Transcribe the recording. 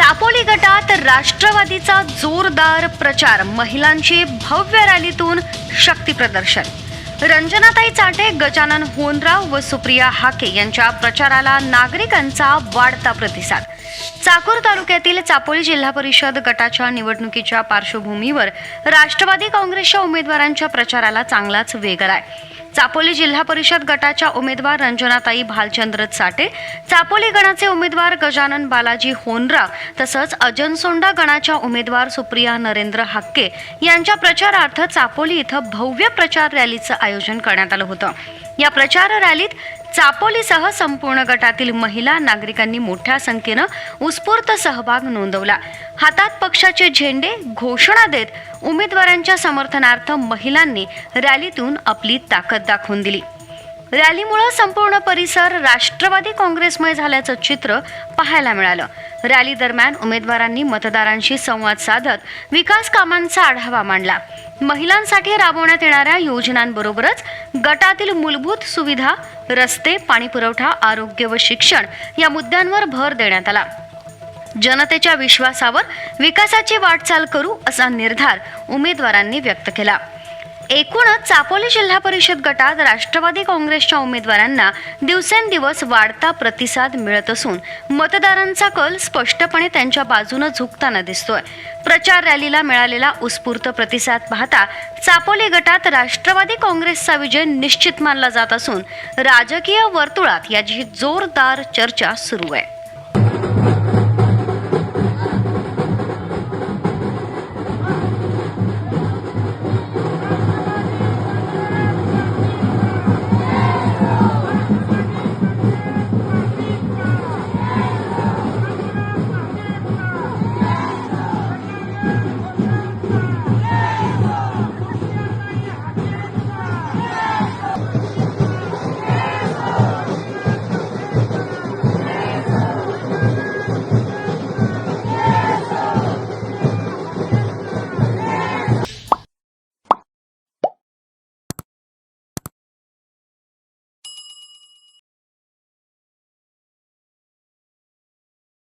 चापोली गटात राष्ट्रवादीचा जोरदार प्रचार, महिलांची भव्य रॅलीतून शक्ती प्रदर्शन. रंजनाताई चाटे, गजानन होनराव व सुप्रिया हाके यांच्या प्रचाराला नागरिकांचा वाढता प्रतिसाद. चाकूर तालुक्यातील चापोली जिल्हा परिषद गटाच्या निवडणुकीच्या पार्श्वभूमीवर राष्ट्रवादी काँग्रेसच्या उमेदवारांच्या प्रचाराला चांगलाच वेग आलाय. चापोली जिल्हा परिषद गटाच्या उमेदवार रंजनाताई भालचंद्र चाटे, चापोली गणाचे उमेदवार गजानन बालाजी होनराव तसंच अजनसोंडा गणाच्या उमेदवार सुप्रिया नरेंद्र हाके यांच्या प्रचारार्थ चापोली इथं भव्य प्रचार रॅलीचं आयोजन करण्यात आलं होतं. या प्रचार रॅलीत चापोलीसह संपूर्ण गटातील महिला नागरिकांनी मोठ्या संख्येनं उत्स्फूर्त सहभाग नोंदवला. हातात पक्षाचे झेंडे, घोषणा देत उमेदवारांच्या समर्थनार्थ महिलांनी रॅलीतून आपली ताकद दाखवून दिली. रॅलीमुळे संपूर्ण परिसर राष्ट्रवादी काँग्रेसमय झाल्याचं चित्र पाहायला मिळालं. रॅली दरम्यान उमेदवारांनी मतदारांशी संवाद साधत विकास कामांचा आढावा मांडला. महिलांसाठी राबवण्यात येणाऱ्या योजनांबरोबरच गटातील मूलभूत सुविधा, रस्ते, पाणीपुरवठा, आरोग्य व शिक्षण या मुद्द्यांवर भर देण्यात आला. जनतेच्या विश्वासावर विकासाची वाटचाल करू असा निर्धार उमेदवारांनी व्यक्त केला. एकूणच चापोली जिल्हा परिषद गटात राष्ट्रवादी काँग्रेसच्या उमेदवारांना दिवसेंदिवस वाढता प्रतिसाद मिळत असून मतदारांचा कल स्पष्टपणे त्यांच्या बाजूने झुकताना दिसतोय. प्रचार रॅलीला मिळालेला उत्स्फूर्त प्रतिसाद पाहता चापोली गटात राष्ट्रवादी काँग्रेसचा विजय निश्चित मानला जात असून राजकीय वर्तुळात याची जोरदार चर्चा सुरू आहे.